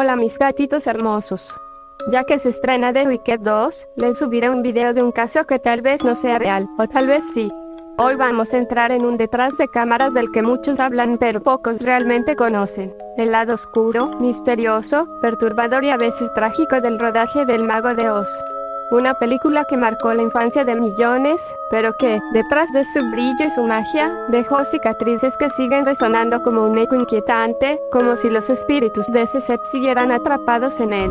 Hola mis gatitos hermosos. Ya que se estrena The Wicked 2, les subiré un video de un caso que tal vez no sea real, o tal vez sí. Hoy vamos a entrar en un detrás de cámaras del que muchos hablan pero pocos realmente conocen. El lado oscuro, misterioso, perturbador y a veces trágico del rodaje del Mago de Oz. Una película que marcó la infancia de millones, pero que, detrás de su brillo y su magia, dejó cicatrices que siguen resonando como un eco inquietante, como si los espíritus de ese set siguieran atrapados en él.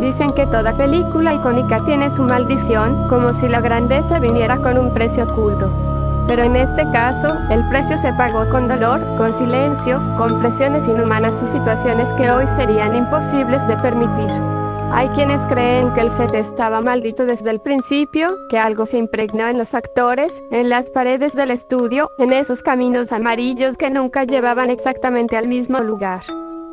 Dicen que toda película icónica tiene su maldición, como si la grandeza viniera con un precio oculto. Pero en este caso, el precio se pagó con dolor, con silencio, con presiones inhumanas y situaciones que hoy serían imposibles de permitir. Hay quienes creen que el set estaba maldito desde el principio, que algo se impregnó en los actores, en las paredes del estudio, en esos caminos amarillos que nunca llevaban exactamente al mismo lugar.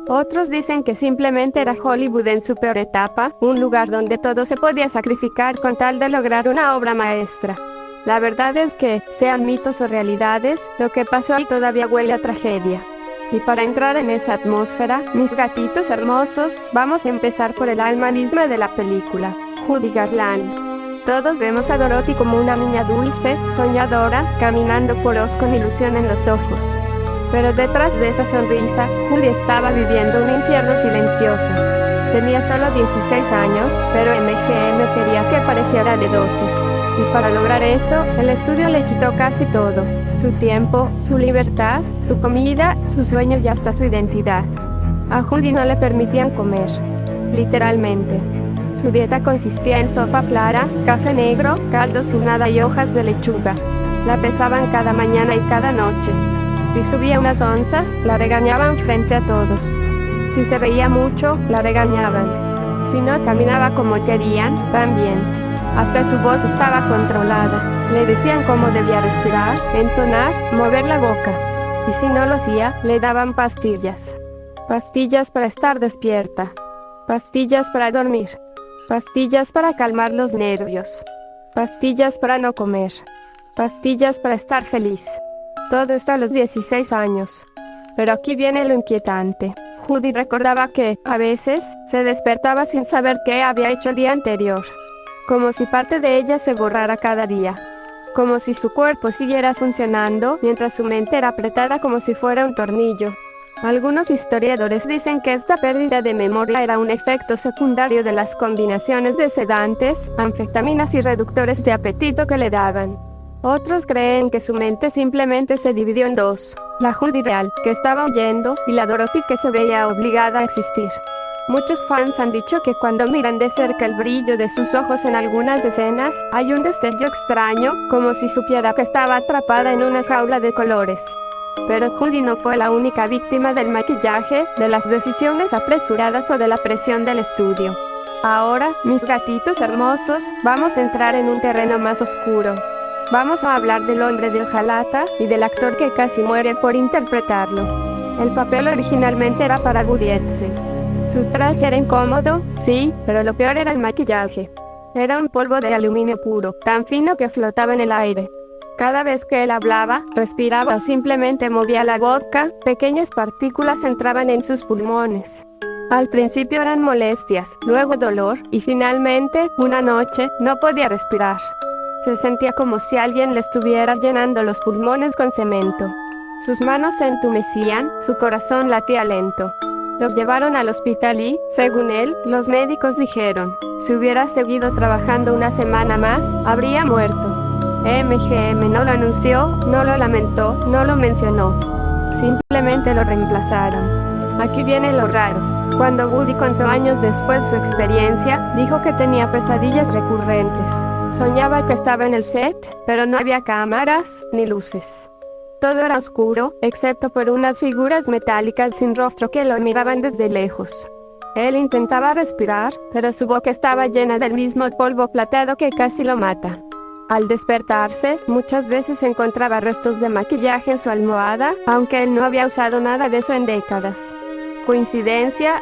Otros dicen que simplemente era Hollywood en su peor etapa, un lugar donde todo se podía sacrificar con tal de lograr una obra maestra. La verdad es que, sean mitos o realidades, lo que pasó ahí todavía huele a tragedia. Y para entrar en esa atmósfera, mis gatitos hermosos, vamos a empezar por el alma misma de la película, Judy Garland. Todos vemos a Dorothy como una niña dulce, soñadora, caminando por Oz con ilusión en los ojos. Pero detrás de esa sonrisa, Judy estaba viviendo un infierno silencioso. Tenía solo 16 años, pero MGM quería que pareciera de 12. Y para lograr eso, el estudio le quitó casi todo: su tiempo, su libertad, su comida, sus sueños y hasta su identidad. A Judy no le permitían comer, literalmente. Su dieta consistía en sopa clara, café negro, caldo sin nada y hojas de lechuga. La pesaban cada mañana y cada noche. Si subía unas onzas, la regañaban frente a todos. Si se reía mucho, la regañaban. Si no caminaba como querían, también. Hasta su voz estaba controlada. Le decían cómo debía respirar, entonar, mover la boca. Y si no lo hacía, le daban pastillas. Pastillas para estar despierta. Pastillas para dormir. Pastillas para calmar los nervios. Pastillas para no comer. Pastillas para estar feliz. Todo esto a los 16 años. Pero aquí viene lo inquietante. Judy recordaba que, a veces, se despertaba sin saber qué había hecho el día anterior. Como si parte de ella se borrara cada día. Como si su cuerpo siguiera funcionando, mientras su mente era apretada como si fuera un tornillo. Algunos historiadores dicen que esta pérdida de memoria era un efecto secundario de las combinaciones de sedantes, anfetaminas y reductores de apetito que le daban. Otros creen que su mente simplemente se dividió en dos: la Judy real, que estaba huyendo, y la Dorothy que se veía obligada a existir. Muchos fans han dicho que cuando miran de cerca el brillo de sus ojos en algunas escenas, hay un destello extraño, como si supiera que estaba atrapada en una jaula de colores. Pero Judy no fue la única víctima del maquillaje, de las decisiones apresuradas o de la presión del estudio. Ahora, mis gatitos hermosos, vamos a entrar en un terreno más oscuro. Vamos a hablar del hombre de hojalata, y del actor que casi muere por interpretarlo. El papel originalmente era para Woody Allen. Su traje era incómodo, sí, pero lo peor era el maquillaje. Era un polvo de aluminio puro, tan fino que flotaba en el aire. Cada vez que él hablaba, respiraba o simplemente movía la boca, pequeñas partículas entraban en sus pulmones. Al principio eran molestias, luego dolor, y finalmente, una noche, no podía respirar. Se sentía como si alguien le estuviera llenando los pulmones con cemento. Sus manos se entumecían, su corazón latía lento. Lo llevaron al hospital y, según él, los médicos dijeron, si hubiera seguido trabajando una semana más, habría muerto. MGM no lo anunció, no lo lamentó, no lo mencionó. Simplemente lo reemplazaron. Aquí viene lo raro. Cuando Woody contó años después su experiencia, dijo que tenía pesadillas recurrentes. Soñaba que estaba en el set, pero no había cámaras, ni luces. Todo era oscuro, excepto por unas figuras metálicas sin rostro que lo miraban desde lejos. Él intentaba respirar, pero su boca estaba llena del mismo polvo plateado que casi lo mata. Al despertarse, muchas veces encontraba restos de maquillaje en su almohada, aunque él no había usado nada de eso en décadas. ¿Coincidencia?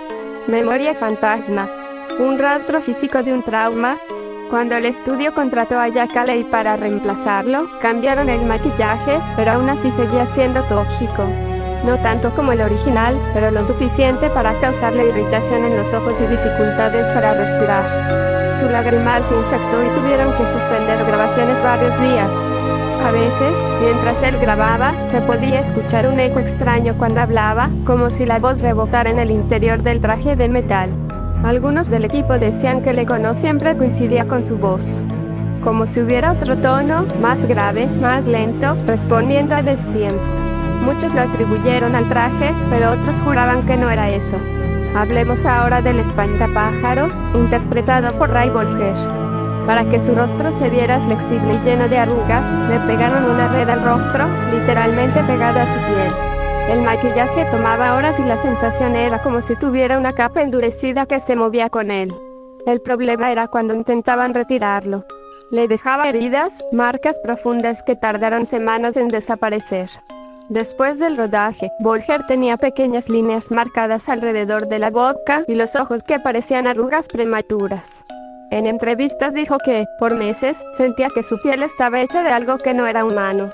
¿Memoria fantasma? ¿Un rastro físico de un trauma? Cuando el estudio contrató a Jack Haley para reemplazarlo, cambiaron el maquillaje, pero aún así seguía siendo tóxico. no tanto como el original, pero lo suficiente para causarle irritación en los ojos y dificultades para respirar. Su lagrimal se infectó y tuvieron que suspender grabaciones varios días. A veces, mientras él grababa, se podía escuchar un eco extraño cuando hablaba, como si la voz rebotara en el interior del traje de metal. Algunos del equipo decían que el eco no siempre coincidía con su voz, como si hubiera otro tono, más grave, más lento, respondiendo a destiempo. Muchos lo atribuyeron al traje, pero otros juraban que no era eso. Hablemos ahora del espantapájaros, interpretado por Ray Bolger. Para que su rostro se viera flexible y lleno de arrugas, le pegaron una red al rostro, literalmente pegada a su piel. El maquillaje tomaba horas y la sensación era como si tuviera una capa endurecida que se movía con él. El problema era cuando intentaban retirarlo. Le dejaba heridas, marcas profundas que tardaron semanas en desaparecer. Después del rodaje, Bolger tenía pequeñas líneas marcadas alrededor de la boca y los ojos que parecían arrugas prematuras. En entrevistas dijo que, por meses, sentía que su piel estaba hecha de algo que no era humano.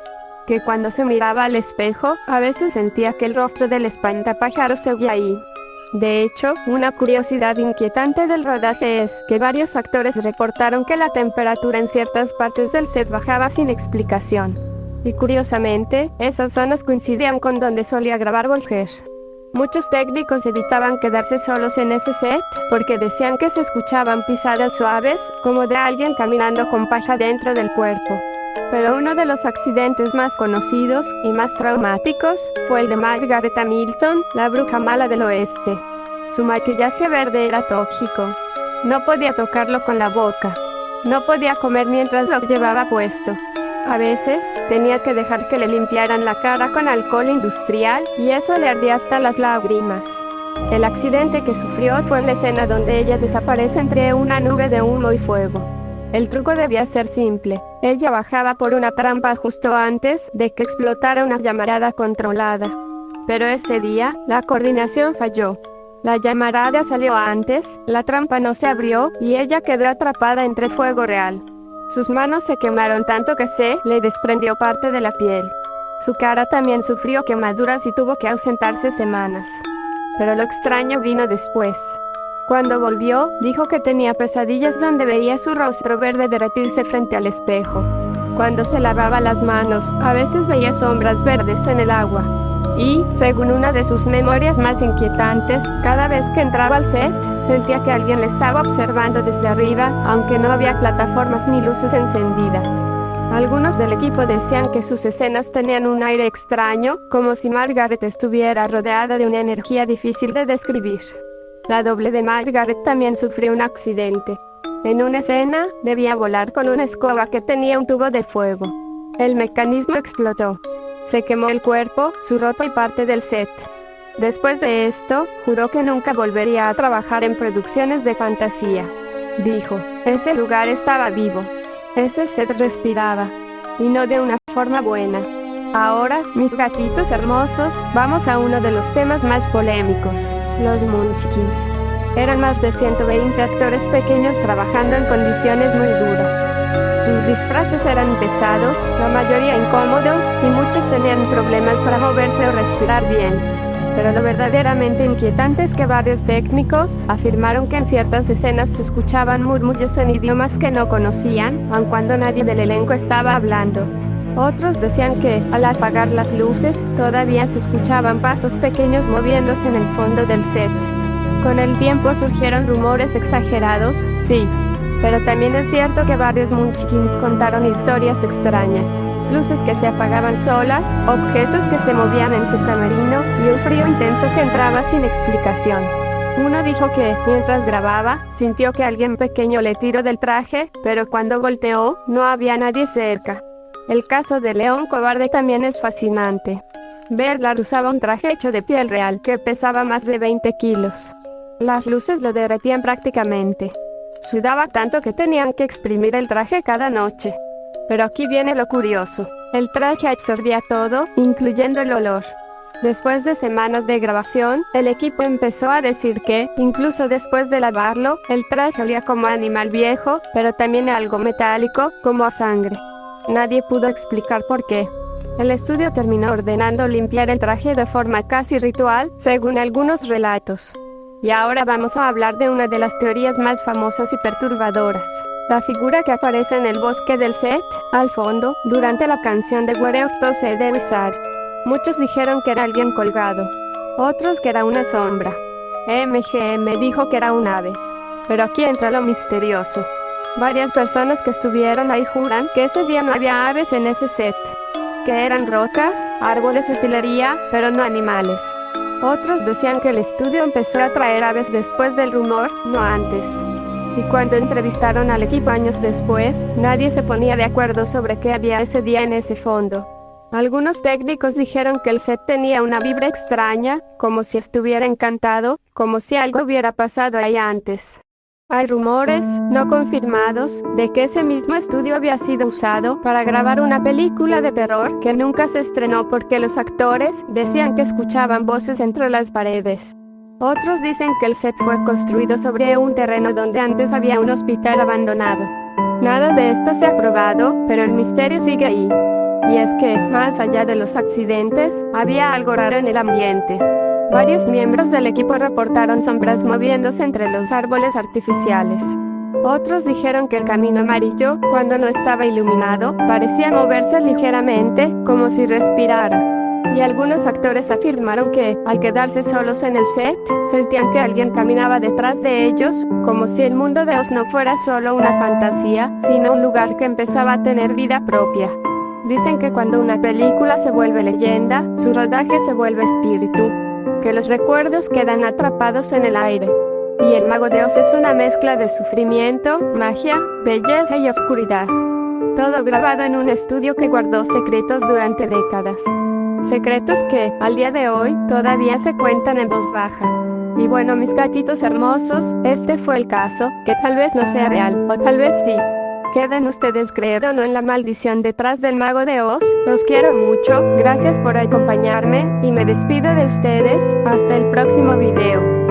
Que cuando se miraba al espejo, a veces sentía que el rostro del espantapájaros seguía ahí. De hecho, una curiosidad inquietante del rodaje es que varios actores reportaron que la temperatura en ciertas partes del set bajaba sin explicación. Y curiosamente, esas zonas coincidían con donde solía grabar Bolger. Muchos técnicos evitaban quedarse solos en ese set, porque decían que se escuchaban pisadas suaves, como de alguien caminando con paja dentro del cuerpo. Pero uno de los accidentes más conocidos y más traumáticos fue el de Margaret Hamilton, la bruja mala del oeste. Su maquillaje verde era tóxico. No podía tocarlo con la boca. No podía comer mientras lo llevaba puesto. A veces, tenía que dejar que le limpiaran la cara con alcohol industrial, y eso le ardía hasta las lágrimas. El accidente que sufrió fue en la escena donde ella desaparece entre una nube de humo y fuego. El truco debía ser simple. Ella bajaba por una trampa justo antes de que explotara una llamarada controlada. Pero ese día, la coordinación falló. La llamarada salió antes, la trampa no se abrió, y ella quedó atrapada entre fuego real. Sus manos se quemaron tanto que se le desprendió parte de la piel. Su cara también sufrió quemaduras y tuvo que ausentarse semanas. Pero lo extraño vino después. Cuando volvió, dijo que tenía pesadillas donde veía su rostro verde derretirse frente al espejo. Cuando se lavaba las manos, a veces veía sombras verdes en el agua. Y, según una de sus memorias más inquietantes, cada vez que entraba al set, sentía que alguien le estaba observando desde arriba, aunque no había plataformas ni luces encendidas. Algunos del equipo decían que sus escenas tenían un aire extraño, como si Margaret estuviera rodeada de una energía difícil de describir. La doble de Margaret también sufrió un accidente. En una escena, debía volar con una escoba que tenía un tubo de fuego. El mecanismo explotó. Se quemó el cuerpo, su ropa y parte del set. Después de esto, juró que nunca volvería a trabajar en producciones de fantasía. Dijo, ese lugar estaba vivo. Ese set respiraba. Y no de una forma buena. Ahora, mis gatitos hermosos, vamos a uno de los temas más polémicos, los Munchkins. Eran más de 120 actores pequeños trabajando en condiciones muy duras. Sus disfraces eran pesados, la mayoría incómodos, y muchos tenían problemas para moverse o respirar bien. Pero lo verdaderamente inquietante es que varios técnicos afirmaron que en ciertas escenas se escuchaban murmullos en idiomas que no conocían, aun cuando nadie del elenco estaba hablando. Otros decían que, al apagar las luces, todavía se escuchaban pasos pequeños moviéndose en el fondo del set. Con el tiempo surgieron rumores exagerados, sí. Pero también es cierto que varios Munchkins contaron historias extrañas. Luces que se apagaban solas, objetos que se movían en su camerino, y un frío intenso que entraba sin explicación. Uno dijo que, mientras grababa, sintió que alguien pequeño le tiró del traje, pero cuando volteó, no había nadie cerca. El caso de León Cobarde también es fascinante. Bernard usaba un traje hecho de piel real que pesaba más de 20 kilos. Las luces lo derretían prácticamente. Sudaba tanto que tenían que exprimir el traje cada noche. Pero aquí viene lo curioso. El traje absorbía todo, incluyendo el olor. Después de semanas de grabación, el equipo empezó a decir que, incluso después de lavarlo, el traje olía como a animal viejo, pero también a algo metálico, como a sangre. Nadie pudo explicar por qué. El estudio terminó ordenando limpiar el traje de forma casi ritual, según algunos relatos. Y ahora vamos a hablar de una de las teorías más famosas y perturbadoras. La figura que aparece en el bosque del Set, al fondo, durante la canción de Where Octo Se Debe Usar. Muchos dijeron que era alguien colgado. Otros que era una sombra. MGM dijo que era un ave. Pero aquí entra lo misterioso. Varias personas que estuvieron ahí juran que ese día no había aves en ese set. Que eran rocas, árboles y utilería, pero no animales. Otros decían que el estudio empezó a traer aves después del rumor, no antes. Y cuando entrevistaron al equipo años después, nadie se ponía de acuerdo sobre qué había ese día en ese fondo. Algunos técnicos dijeron que el set tenía una vibra extraña, como si estuviera encantado, como si algo hubiera pasado ahí antes. Hay rumores, no confirmados, de que ese mismo estudio había sido usado para grabar una película de terror que nunca se estrenó porque los actores decían que escuchaban voces entre las paredes. Otros dicen que el set fue construido sobre un terreno donde antes había un hospital abandonado. Nada de esto se ha probado, pero el misterio sigue ahí. Y es que, más allá de los accidentes, había algo raro en el ambiente. Varios miembros del equipo reportaron sombras moviéndose entre los árboles artificiales. Otros dijeron que el camino amarillo, cuando no estaba iluminado, parecía moverse ligeramente, como si respirara. Y algunos actores afirmaron que, al quedarse solos en el set, sentían que alguien caminaba detrás de ellos, como si el mundo de Oz no fuera solo una fantasía, sino un lugar que empezaba a tener vida propia. Dicen que cuando una película se vuelve leyenda, su rodaje se vuelve espíritu. Que los recuerdos quedan atrapados en el aire. Y el Mago de Oz es una mezcla de sufrimiento, magia, belleza y oscuridad. Todo grabado en un estudio que guardó secretos durante décadas. Secretos que, al día de hoy, todavía se cuentan en voz baja. Y bueno, mis gatitos hermosos, este fue el caso, que tal vez no sea real, o tal vez sí. Queden ustedes creer o no en la maldición detrás del Mago de Oz. Los quiero mucho, gracias por acompañarme, y me despido de ustedes, hasta el próximo video.